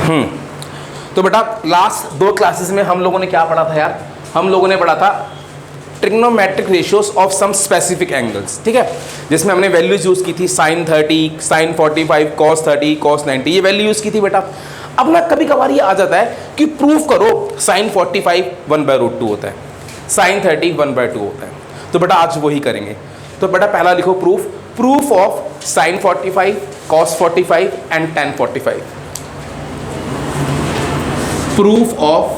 तो बेटा last 2 classes में हम लोगों ने क्या पढ़ा था यार, हम लोगों ने पढ़ा था trigonometric ratios of some specific angles, ठीक है, जिसमें हमने वैल्यूज यूज की थी sin 30, sin 45, cos 30, cos 90, ये वैल्यू यूज की थी बेटा। अब ना कभी कभार ये आ जाता है कि प्रूफ करो sin 45 1/√2 होता है, sin 30 1/2 होता है, तो बेटा आज वही करेंगे। तो बेटा पहला लिखो proof of sin 45, cos 45 and tan 45। Proof of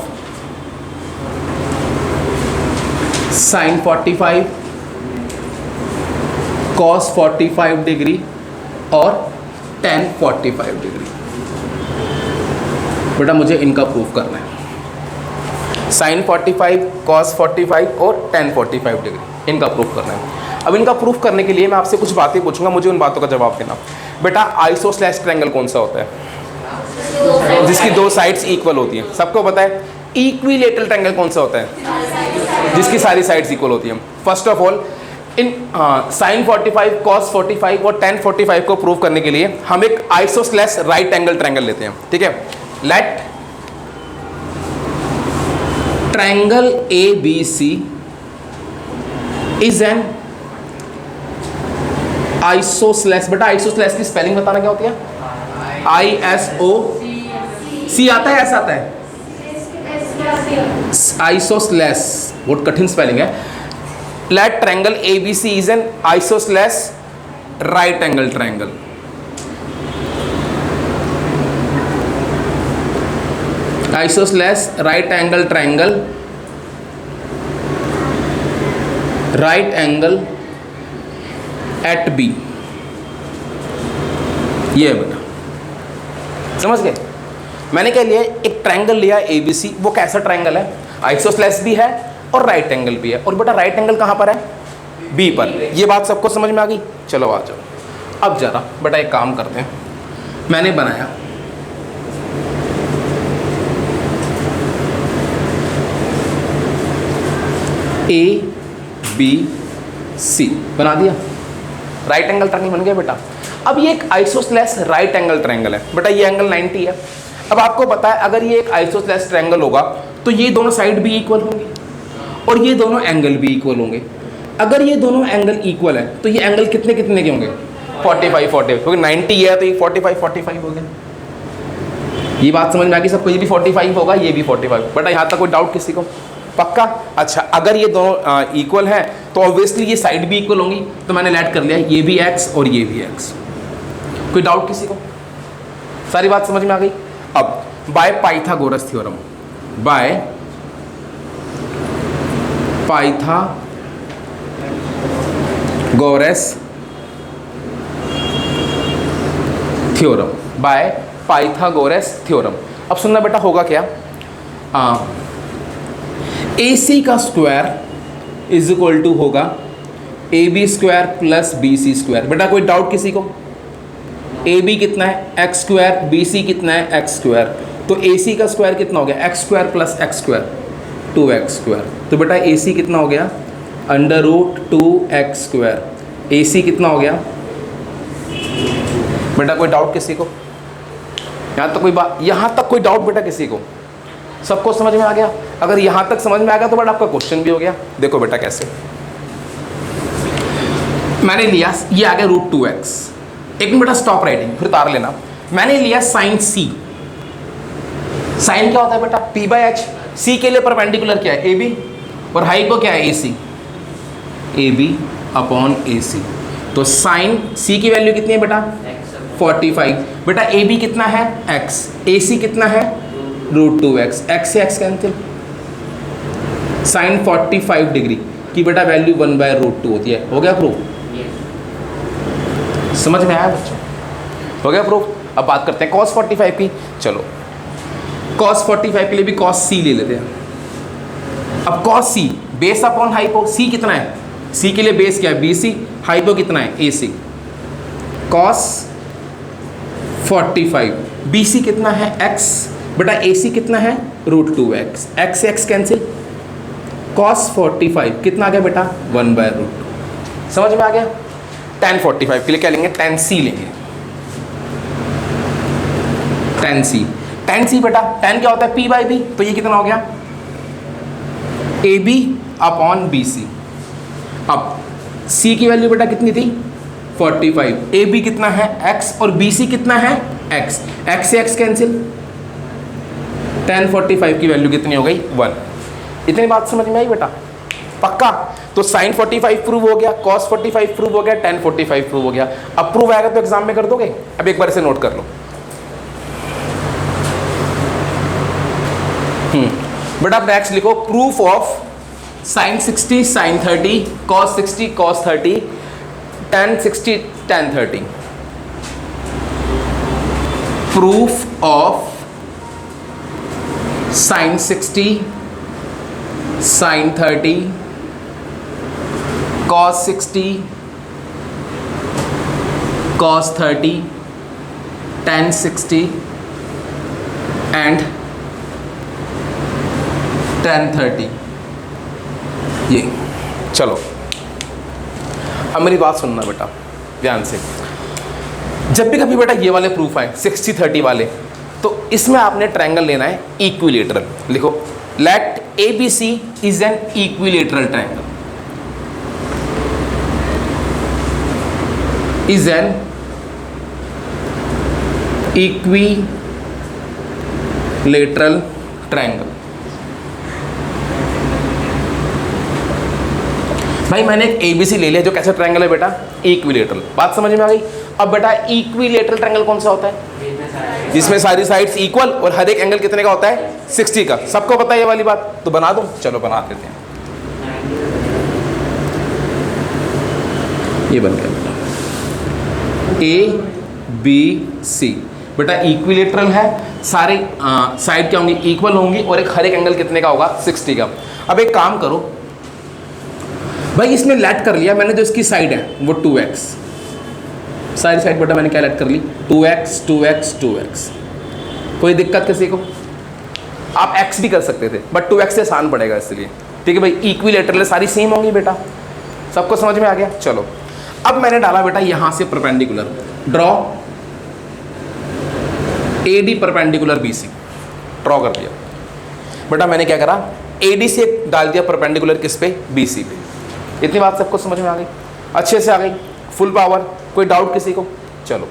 sin 45, cos 45 degree और tan 45 डिग्री। बेटा मुझे इनका प्रूफ करना है, sin 45, cos 45 और tan 45 डिग्री, इनका प्रूफ करना है। अब इनका प्रूफ करने के लिए मैं आपसे कुछ बातें पूछूंगा, मुझे उन बातों का जवाब देना। बेटा आइसोस्लेस ट्रायंगल कौन सा होता है, जिसकी 2 साइड्स इक्वल होती हैं, सबको पता है। इक्विलेटरल ट्रायंगल कौन सा होता है, जिसकी सारी साइड्स इक्वल होती हैं। First of all in sin 45, cos 45 और tan 45 को प्रूव करने के लिए हम एक आइसोस्लेस राइट एंगल ट्रायंगल लेते हैं, ठीक है। Let triangle ABC is an isosceles. बेटा आइसोस्लेस की स्पेलिंग बताना क्या होती है, ISOC आता है, ऐसा आता है आइसोस्लेस, बहुत कठिन स्पेलिंग है। Let triangle ABC is an isosceles right angle triangle. Isosceles right angle triangle, right angle at B, ये है बेटा, समझ गए। मैंने क्या लिया, एक ट्रायंगल लिया ABC, वो कैसा ट्रायंगल है, आइसोस्लेस भी है और राइट एंगल भी है, और बेटा राइट एंगल कहाँ पर है, B पर। ये बात सबको समझ में आ गई, चलो आ जाओ। अब जरा बेटा एक काम करते हैं, मैंने बनाया ABC, बना दिया, राइट एंगल ट्रायंगल बन गया बेटा। अब ये एक आइसोस्लेस राइट एंगल ट्रायंगल है बेटा, ये एंगल 90 है। अब आपको पता है अगर ये एक आइसोस्लेस ट्रायंगल होगा तो ये दोनों साइड भी इक्वल होंगे और ये दोनों एंगल भी इक्वल होंगे। अगर ये दोनों एंगल इक्वल है तो ये एंगल कितने कितने के होंगे, 45 45, क्योंकि 90 है तो ये 45 45 हो गया। ये बात समझ में आ गई सबको, ये भी 45 होगा, ये भी 45। बेटा यहाँ तक कोई डाउट किसी को, पक्का। अच्छा अगर ये दोनों इक्वल हैं तो ऑब्वियसली ये साइड भी इक्वल होंगी, तो मैंने लेट कर लिया ये भी x और ये भी x। कोई डाउट किसी को, सारी बात समझ में आ गई। अब by Pythagoras theorem, by Pythagoras theorem, by Pythagoras theorem. अब सुनना बेटा होगा क्या, AC का स्क्वायर इज इक्वल टू होगा AB square plus BC square. बेटा कोई डाउट किसी को, AB कितना है x स्क्वायर, BC कितना है x स्क्वायर, तो AC का स्क्वायर कितना हो गया x square plus x square 2x square. तो बेटा AC कितना हो गया √2x स्क्वायर। AC कितना हो गया बेटा, कोई डाउट किसी को, यहाँ तक कोई बात, यहाँ तक कोई डाउट बेटा किसी को, सबको समझ में आ गया। अगर यहाँ तक समझ में आ गया तो बेटा आपका क्वेश्चन भी हो गया। देखो बेटा कैसे, मैंने लिया ये आ गया √2x, एक मिनट बेटा स्टॉप राइटिंग फिर तार लेना। मैंने लिया sin C, साइन क्या होता है बेटा P/h, C के लिए परपेंडिकुलर क्या है AB और हाई को क्या है AC, AB अपॉन AC। तो साइन C की वैल्यू कितनी है बेटा 45, बेटा AB कितना है x, AC कितना है √2x, x से x कैंसिल, साइन 45 डिग्री की बेटा वैल्यू 1/√2 होती है। हो गया प्रूफ, समझ में आया बच्चों, हो गया प्रूफ। अब बात करते हैं cos 45 की, चलो cos 45 के लिए भी cos C ले लेते हैं। अब cos C base upon hypo, C कितना है, C के लिए बेस क्या है BC, हाइपो कितना है AC, cos 45, BC कितना है x, बेटा AC कितना है √2x, x से x कैंसिल, cos 45 कितना आ गया बेटा 1/√2। समझ में आ गया। tan 45 के लिए क्या लेंगे, tan C लेंगे, tan C। tan c बेटा, tan क्या होता है p बाई बी, तो ये कितना हो गया A B upon B C. अब c की वैल्यू बेटा कितनी थी 45, ए बी कितना है x और बी सी कितना है x, x से x कैंसिल, tan 45 की वैल्यू कितनी हो गई 1। इतनी बात समझ में आई बेटा, पक्का। तो sin 45 प्रूव हो गया, cos 45 प्रूव हो गया, tan 45 प्रूव हो गया। अब प्रूव आएगा तो एग्जाम में कर दोगे। अब एक बार इसे नोट कर लो। बेटा नेक्स्ट लिखो, proof of sin 60 sin 30, cos 60 cos 30, tan 60 tan 30। Proof of sin 60 sin 30, cos 60 cos 30, tan 60 and tan 30। ये चलो अब मेरी बात सुनना बेटा ध्यान से। जब भी कभी बेटा ये वाले प्रूफ आए 60 30 वाले, तो इसमें आपने ट्रायंगल लेना है इक्विलेटरल। लिखो, let A B C is an equilateral triangle, is an equilateral triangle. भाई मैंने एक एबीसी ले लिया, जो कैसा ट्रायंगल है बेटा इक्विलेटरल। बात समझ में आ गई। अब बेटा इक्विलेटरल ट्रायंगल कौन सा होता है, जिसमें सारी साइड्स इक्वल और हर एक एंगल कितने का होता है 60 का। सबको पता है ये वाली बात, तो बना दो, चलो बना देते हैं। ये बन गया बेटा ए बी सी। बेटा इक्विलेटरल है, सारे साइड क्या होंगी इक्वल होंगी और एक हर एक एंगल कितने का होगा 60 का। अब एक काम करो भाई, इसमें लेट कर लिया मैंने, जो इसकी साइड है वो 2x, सारी साइड बेटा मैंने क्या लेट कर ली 2x 2x 2x। कोई दिक्कत किसी को? आप x भी कर सकते थे बट 2x से आसान पड़ेगा इसलिए। ठीक है भाई, इक्विलेटरल सारी सेम होंगी बेटा, सबको समझ में आ गया। चलो अब मैंने डाला बेटा यहां से perpendicular, draw A D perpendicular B C, draw कर दिया बेटा। मैंने क्या करा, ए डी से डाल दिया परपेंडिकुलर किस पे बी सी पे। इतनी बात सबको समझ में आ गई, अच्छे से आ गई, फुल पावर। कोई डाउट किसी को? चलो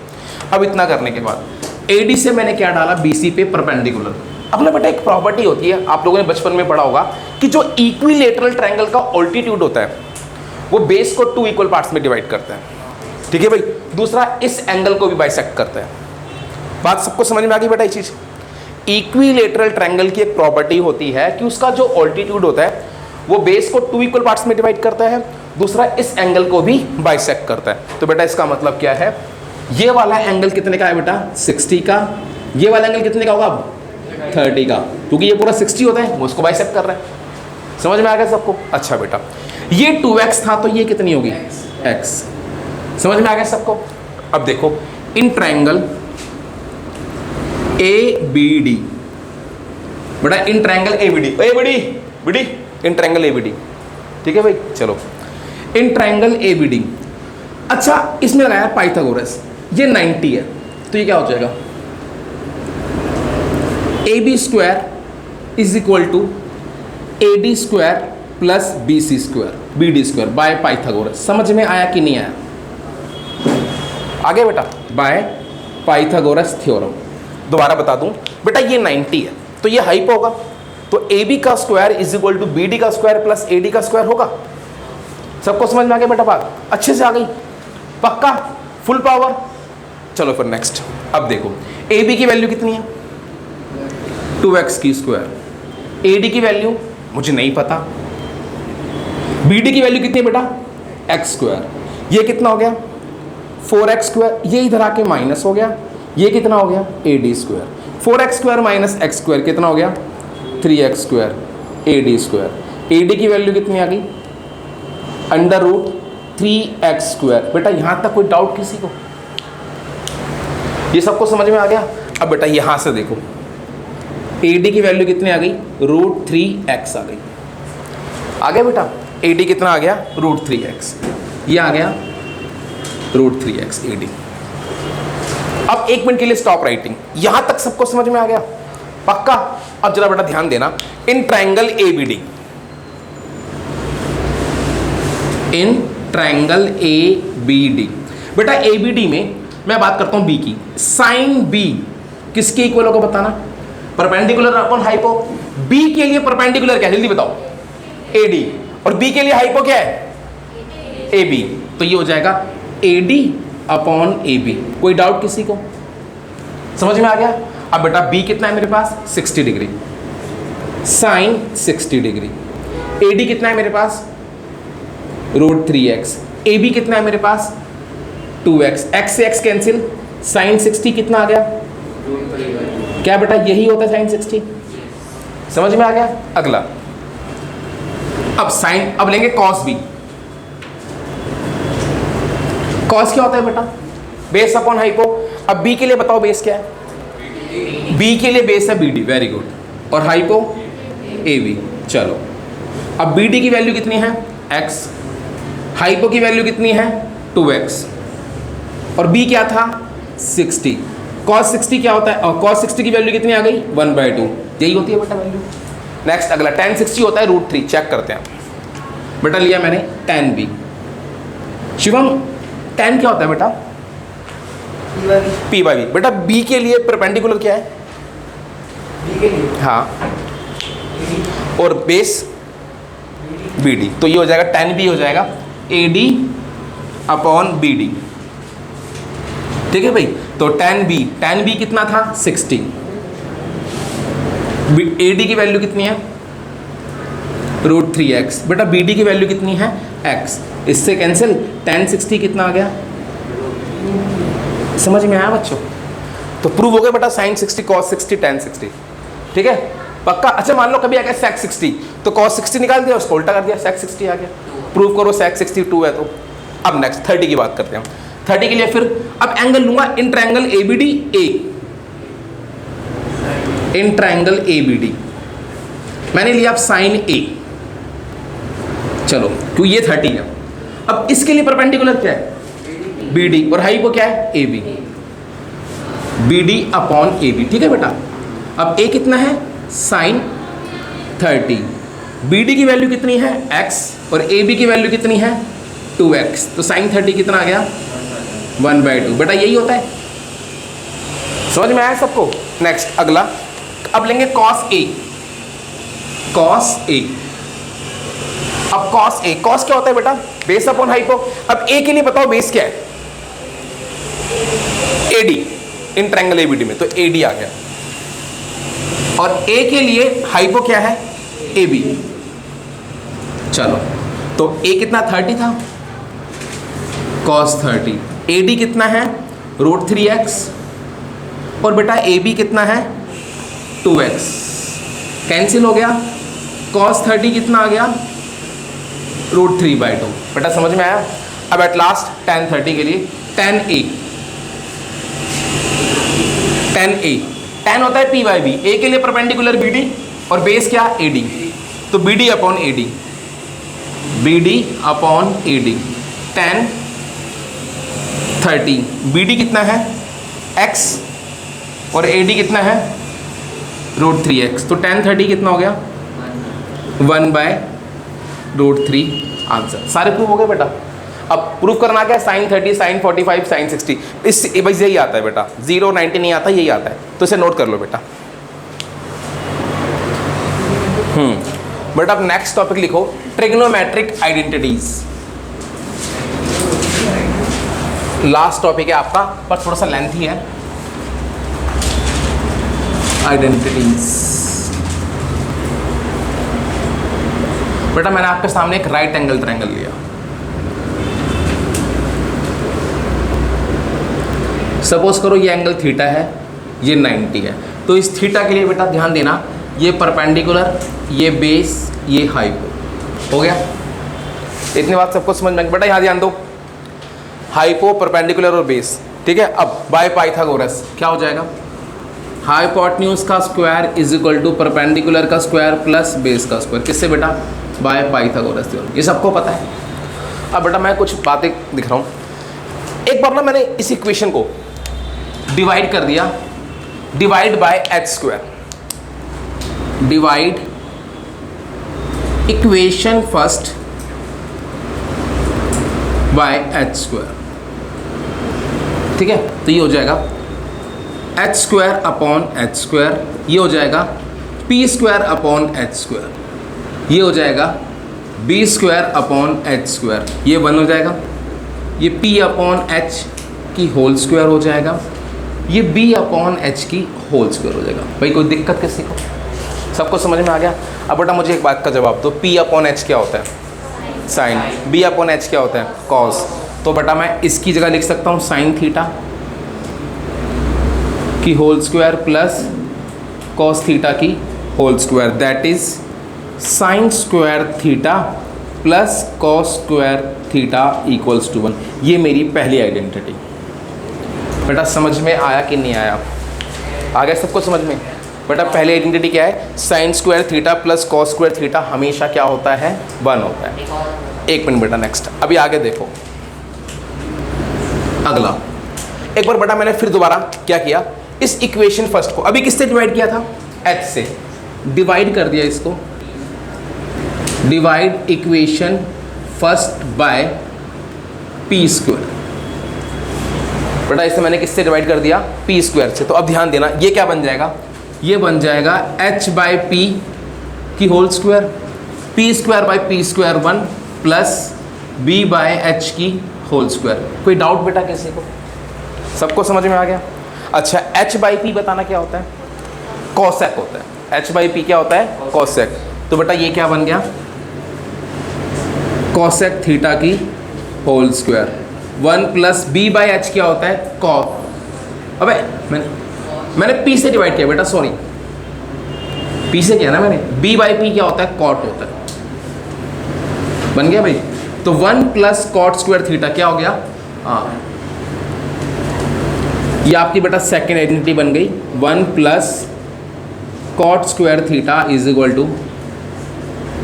अब इतना करने के बाद AD से मैंने क्या डाला BC पे परपेंडिकुलर। अब ना बेटा एक प्रॉपर्टी होती है, आप लोगों ने बचपन में पढ़ा होगा कि जो इक्विलेटरल ट्रायंगल का ऑल्टीट्यूड होता है वो बेस को 2 इक्वल पार्ट्स में डिवाइड करता है। ठीक है भाई, दूसरा इस एंगल को भी बाइसेक्ट करता है। बात सबको समझ में आ गई बेटा ये चीज। इक्विलेटरल ट्रायंगल की एक प्रॉपर्टी होती है कि उसका जो ऑल्टीट्यूड होता है वो बेस को 2 इक्वल पार्ट्स में डिवाइड करता है, दूसरा इस एंगल को भी बाइसेक्ट करता है। तो बेटा इसका मतलब क्या है, ये वाला एंगल कितने का है बेटा 60 का, ये वाला एंगल कितने का होगा 30 का, क्योंकि ये पूरा 60 होता है, वो उसको बाइसेक्ट कर रहा है। समझ में आ गया सबको? अच्छा बेटा ये 2x था तो ये कितनी होगी x। समझ में आ गया सबको? अब देखो इन ट्रायंगल ABD, बेटा in triangle ABD in triangle ABD। ठीक है भाई, चलो इन ट्रायंगल ABD। अच्छा इसमें लगाया पाइथागोरस, ये 90 है तो ये क्या हो जाएगा AB square is equal to AD square plus BC square BD square by Pythagoras. समझ में आया कि नहीं आया? आगे बेटा बाय पाइथागोरस थ्योरम। दोबारा बता दूं बेटा, ये 90 है तो ये हाइप होगा, तो AB का square is equal to BD का स्क्वायर प्लस AD का स्क्वायर होगा। सबको समझ में आ गया बेटा? बात अच्छे से आ गई, पक्का फुल पावर। चलो फिर नेक्स्ट, अब देखो AB की वैल्यू कितनी है 2x की स्क्वायर, AD की वैल्यू मुझे नहीं पता, BD की वैल्यू कितनी है बेटा x स्क्वायर, ये कितना हो गया 4x स्क्वायर, ये इधर आके माइनस हो गया, ये कितना हो गया AD square, 4x square minus x square कितना हो गया 3x square AD square. AD की वैल्यू कितनी आ गई अंडर रूट 3x स्क्वायर। बेटा यहां तक कोई डाउट किसी को? ये सबको समझ में आ गया? अब बेटा यहां से देखो AD की वैल्यू कितनी आ गई रूट 3x आ गई। आ गया बेटा, AD कितना आ गया रूट 3x, ये आ गया रूट 3x AD। अब 1 मिनट के लिए स्टॉप राइटिंग। यहां तक सबको समझ में आ गया? पक्का। अब जरा बेटा ध्यान देना, in triangle A B D, in triangle A B D, बेटा ए बी डी में मैं बात करता हूं बी की, साइन बी किसके इक्वल होगा बताना, परपेंडिकुलर अपॉन हाइपो। बी के लिए परपेंडिकुलर क्या है जल्दी बताओ, ए डी, और बी के लिए हाइपो क्या है, ए बी, तो ये हो जाएगा A D upon A B. कोई डाउट किसी को, समझ में आ गया। अब बेटा बी कितना है मेरे पास 60 degree, sine 60 degree, A D कितना है मेरे पास √3x, ए बी कितना है मेरे पास 2x, x से x कैंसिल, साइन 60 कितना आ गया, क्या बेटा यही होता है साइन 60, समझ में आ गया। अगला अब साइन, अब लेंगे कॉस बी। कॉस क्या होता है बेटा, बेस अपॉन हाइपो। अब बी के लिए बताओ बेस क्या है, बी के लिए बेस है बी डी, वेरी गुड, और हाइपो ए बी। चलो अब बी डी की वैल्यू कितनी है x, हाइपो की वैल्यू कितनी है 2x, और b क्या था 60, cos 60 क्या होता है, और cos 60 की वैल्यू कितनी आ गई 1/2, यही होती है बेटा वैल्यू। नेक्स्ट अगला tan 60 होता है √3, चेक करते हैं बेटा, लिया मैंने tan b। शिवम tan क्या होता है बेटा p/b, बेटा b के लिए परपेंडिकुलर क्या है, b के लिए हाँ, और बेस bd, तो ये हो जाएगा tan b हो जाएगा ad अपॉन bd, ठीक है भाई। तो tan b कितना था 60, ad की वैल्यू कितनी है √3x, बेटा bd की वैल्यू कितनी है x, इससे कैंसिल, tan 60 कितना आ गया, समझ में आया बच्चों। तो प्रूव हो गया बेटा साइन 60 cos 60 tan 60, ठीक है पक्का। अच्छा मान लो कभी आ गया sec 60, तो cos 60 निकाल दिया, उसको उल्टा कर दिया, sec 60 आ गया, प्रूव करो sec 62 है। तो अब नेक्स्ट 30 की बात करते हैं। 30 के लिए फिर अब एंगल लूंगा in triangle A B D, in triangle A B D मैंने लिया अब साइन ए, चलो क्यों ये 30 है। अब इसके लिए परपेंडिकुलर क्या है बी डी, और हाइपो क्या है A B, B D upon A B, ठीक है बेटा। अब ए कितना है साइन 30, बी डी की वैल्यू कितनी है x, और ए बी की वैल्यू कितनी है 2x, तो साइन 30 कितना आ गया 1/2, बेटा यही होता है, समझ में आया सबको। नेक्स्ट अगला, अब लेंगे cos a, cos a। अब cos a, cos क्या होता है बेटा बेस अपॉन हाइपो। अब a के लिए बताओ बेस क्या है AD, इन ट्रायंगल ABD में, तो AD आ गया, और A के लिए हाइपो क्या है AB। चलो तो A कितना 30 था cos 30, AD कितना है √3x, और बेटा AB कितना है 2x, कैंसिल हो गया, cos 30 कितना आ गया √3/2, बेटा समझ में आया। अब एट लास्ट tan 30 के लिए tan A, tan A, tan होता है p/b, A के लिए परपेंडिकुलर BD और बेस क्या AD, तो BD upon AD, BD upon AD, tan 30, BD कितना है x और AD कितना है √3x, तो tan 30 कितना हो गया 1/√3 आंसर। सारे प्रूफ हो गए बेटा। अब प्रूफ करना क्या है साइन 30, साइन 45, साइन 60, इस बस यही आता है बेटा, 0 90 नहीं आता, यही आता है, तो इसे नोट कर लो बेटा। बेटा अब नेक्स्ट टॉपिक लिखो ट्रिग्नोमेट्रिक आइडेंटिटीज, लास्ट टॉपिक है आपका पर थोड़ा सा लेंथी है। आइडेंटिटीज, बेटा मैंने आपके सामने एक राइट एंगल ट्रायंगल लिया, सपोज करो ये एंगल थीटा है, ये 90 है, तो इस थीटा के लिए बेटा ध्यान देना ये परपेंडिकुलर, ये बेस, ये हाइपो, हो गया इतनी बात सबको समझ में। बेटा यहाँ ध्यान दो, हाइपो परपेंडिकुलर और बेस, ठीक है। अब बाय पाइथागोरस क्या हो जाएगा, हाइपोटेन्यूज का square is equal to perpendicular का स्क्वायर प्लस बेस का स्क्वायर, किससे बेटा बाय पाइथागोरस थ्योरम, ये सबको पता है। अब बेटा मैं कुछ बातें दिख रहा हूँ, एक बार ना मैंने इस इक्वेशन को डिवाइड कर दिया, divide by h square, divide equation first by H square. ठीक है, तो ये हो जाएगा H square upon H square, ये हो जाएगा P square upon H square, ये हो जाएगा B square upon H square, ये 1 हो जाएगा, ये पी अपॉन एच की होल स्क्वायर हो जाएगा, ये बी अपॉन एच की होल स्क्वायर हो जाएगा। भाई कोई दिक्कत किसी को? सबको समझ में आ गया? अब बेटा मुझे एक बात का जवाब दो, पी अपॉन एच क्या होता है? साइन। बी अपॉन एच क्या होता है? कॉस। तो बेटा मैं इसकी जगह लिख सकता हूँ साइन थीटा की whole square plus cos theta की whole square, that is sine square theta plus cos square theta equals to 1। ये मेरी पहली आइडेंटिटी। बेटा समझ में आया कि नहीं आया? आ गया सबको समझ में? बेटा पहली आइडेंटिटी क्या है? Sine square theta plus cos square theta हमेशा क्या होता है? 1 होता है। एक मिनट बेटा, नेक्स्ट अभी आगे देखो। अगला एक बार बेटा मैंने फिर दोबारा क्या किया, इस इक्वेशन फर्स्ट को अभी किससे डिवाइड किया था? एच से डिवाइड कर दिया इसको, divide equation first bye P square. बेटा इसे मैंने किससे डिवाइड कर दिया? पी स्क्वायर से। तो अब ध्यान देना, ये क्या बन जाएगा? ये बन जाएगा एच बाय पी की whole square, P square by P square 1 plus B by H की होल स्क्वायर। कोई डाउट बेटा किसी को? सबको समझ में आ गया? अच्छा, एच बाई पी बताना क्या होता है? कॉसेक होता है। एच बाई पी क्या होता है? कॉसेक। तो बेटा ये क्या बन गया? कॉसेक थीटा की whole square 1 plus B by H क्या होता है? कॉट। अबे मैंने पी से डिवाइड किया बेटा, सॉरी पी से किया ना मैंने। बी बाई पी क्या होता है? कॉट होता है। बन गया भाई? तो 1 प्लस कॉट स्क्वायर थीटा क्या हो गया? हाँ, ये आपकी बेटा सेकेंड आइडेंटिटी बन गई। 1 plus cot square theta is equal to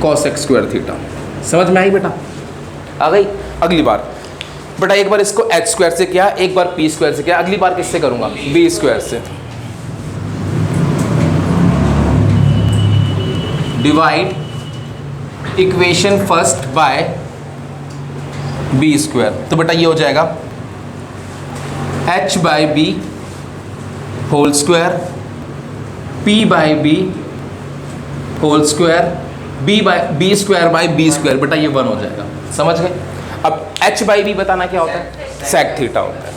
cosec square theta. समझ में आई बेटा? आ गई? अगली बार बेटा एक बार इसको एच स्क्वायर से किया, एक बार पी स्क्वायर से किया, अगली बार किससे करूंगा? बी स्क्वायर से। Divide equation first by B square. तो बेटा ये हो जाएगा H by B whole square, P by B whole square, B square by B square. बेटा ये 1 हो जाएगा। समझ गए? अब एच बाई बी बताना क्या होता है? सेक थीटा होता है।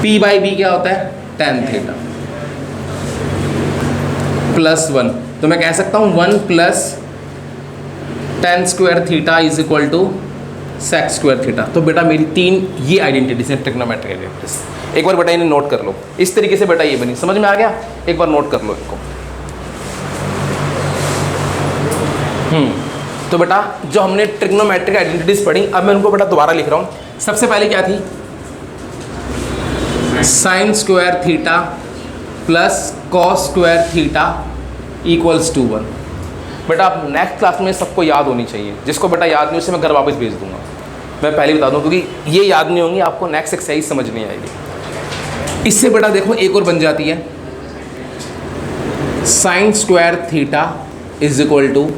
पी बाई बी क्या होता है? Tan theta plus 1। तो मैं कह सकता हूँ 1 plus tan square theta is equal to sec square theta. तो बेटा मेरी 3 ये आइडेंटिटीज हैं, ट्रिग्नोमेट्रिक आइडेंटिटीज। एक बार बेटा इन्हें नोट कर लो। इस तरीके से बेटा ये बनी। समझ में आ गया? एक बार नोट कर लो इनको। तो बेटा जो हमने ट्रिग्नोमेट्रिक आइडेंटिटीज पढ़ी, अब मैं उनको बेटा दोबारा लिख रहा हूँ। सबसे पहले क्या थी? Sine square theta plus cos square theta equals to 1। बेटा आप नेक्स्ट क्लास में सबको याद होनी चाहिए। जिसको बेटा याद नहीं उसे मैं घर वापस भेज दूंगा। मैं पहले बता दूं, क्योंकि ये याद नहीं होंगी आपको, नेक्स्ट एक्सरसाइज समझ नहीं आएगी। इससे बेटा देखो एक और बन जाती है, sine square theta is equal to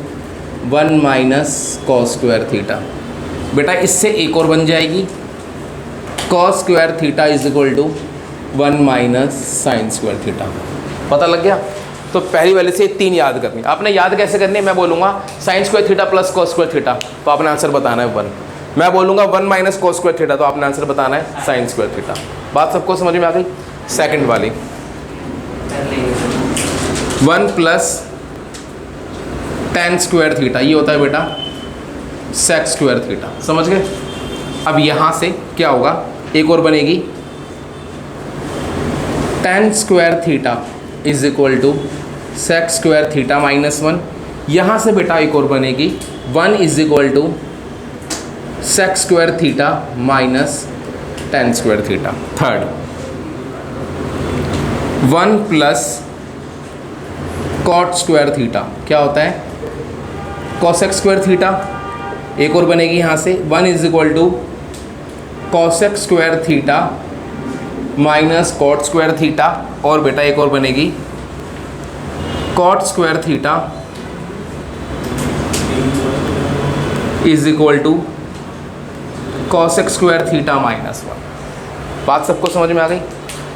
1 minus cos square theta. बेटा इससे एक और बन जाएगी, cos square theta is equal to 1 minus sine square theta. पता लग गया? तो पहली वाले से 3 याद करनी। आपने याद कैसे करनी है? मैं बोलूँगा sign square theta plus cos square theta, तो आपने आंसर बताना है 1। मैं बोलूँगा 1 माइनस कॉस स्क्वायर थीटा, तो आपने आंसर बताना है साइन स्क्वायर थीटा। बात सबको समझ में आ गई? सेकंड वाली 1 प्लस टेन स्क्वायर थीटा, ये होता है बेटा सेक स्क्वायर थीटा। समझ गए? अब यहाँ से क्या होगा? एक और बनेगी, tan square theta is equal to sec square theta minus 1। यहाँ से बेटा एक और बनेगी, 1 is equal to sec square theta minus tan square theta. Third 1 plus cot square theta क्या होता है? Cosec square theta. एक और बनेगी यहाँ से, 1 is equal to cosec square theta minus cot square theta. और बेटा एक और बनेगी cot square theta is equal to cosec square theta minus 1। बात सबको समझ में आ गई?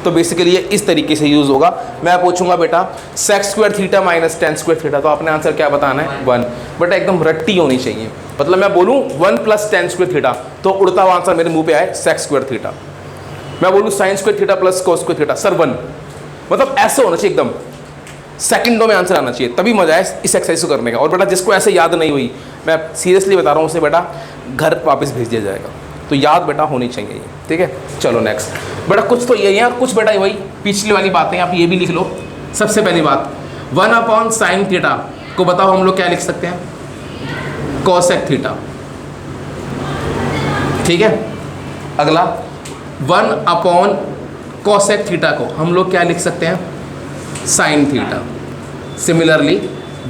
तो बेसिकली ये इस तरीके से यूज़ होगा। मैं पूछूंगा बेटा sec square theta minus tan square theta, तो आपने आंसर क्या बताना है? 1। बेटा एकदम रट्टी होनी चाहिए, मतलब मैं बोलूँ 1 प्लस टेन स्क्वायर थीटा तो उड़ता हुआ आंसर मेरे मुंह पे आए सेक स्क्वायर थीटा। मैं बोलूँ sign square theta plus cos square theta, sir 1। मतलब ऐसे होना चाहिए एकदम, सेकंडों में आंसर आना चाहिए, तभी मजा है इस एक्सरसाइज को करने का। और बेटा जिसको ऐसे याद नहीं हुई, मैं सीरियसली बता रहा हूँ, उसे बेटा घर वापस भेज दिया जाएगा। तो याद बेटा होनी चाहिए ये, ठीक है। चलो नेक्स्ट बेटा, कुछ तो यही है, कुछ बेटा वही पिछली वाली बातें आप ये भी लिख लो। सबसे पहली बात 1 अपॉन साइन थीटा को बताओ हम लोग क्या लिख सकते हैं? कॉसेक थीटा, ठीक है। अगला 1 अपॉन कॉसेक थीटा को हम लोग क्या लिख सकते हैं? Sine theta. Similarly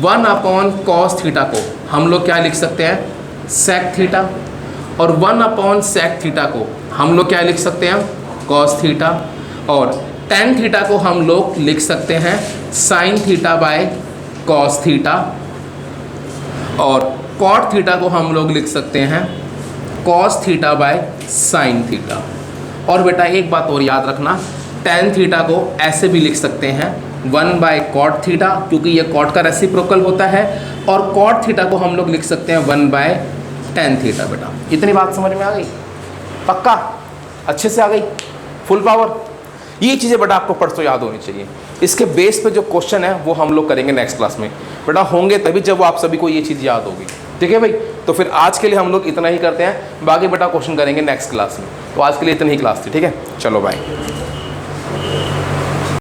1 upon cos theta को हम लोग क्या लिख सकते हैं? Sec theta. और 1 अपॉन सेक थीटा को हम लोग क्या लिख सकते हैं? Cos theta. और टेन थीटा को हम लोग लिख सकते हैं sine theta by cos theta. और कॉट थीटा को हम लोग लिख सकते हैं cos theta by sine theta. और बेटा एक बात और याद रखना, टेन थीटा को ऐसे भी लिख सकते हैं 1 बाय कॉट थीटा, क्योंकि ये कॉट का रेसिप्रोकल होता है। और कॉट थीटा को हम लोग लिख सकते हैं 1 बाय टेन थीटा। बेटा इतनी बात समझ में आ गई? पक्का? अच्छे से आ गई? Full power? ये चीज़ें बेटा आपको परसों याद होनी चाहिए। इसके बेस पे जो क्वेश्चन है वो हम लोग करेंगे नेक्स्ट क्लास में। बेटा होंगे तभी जब वो आप सभी को ये चीज़ याद होगी, ठीक है भाई। तो फिर आज के लिए हम लोग इतना ही करते हैं, बाकी बेटा क्वेश्चन करेंगे नेक्स्ट क्लास में। तो आज के लिए इतनी ही क्लास थी, ठीक है। चलो बाय।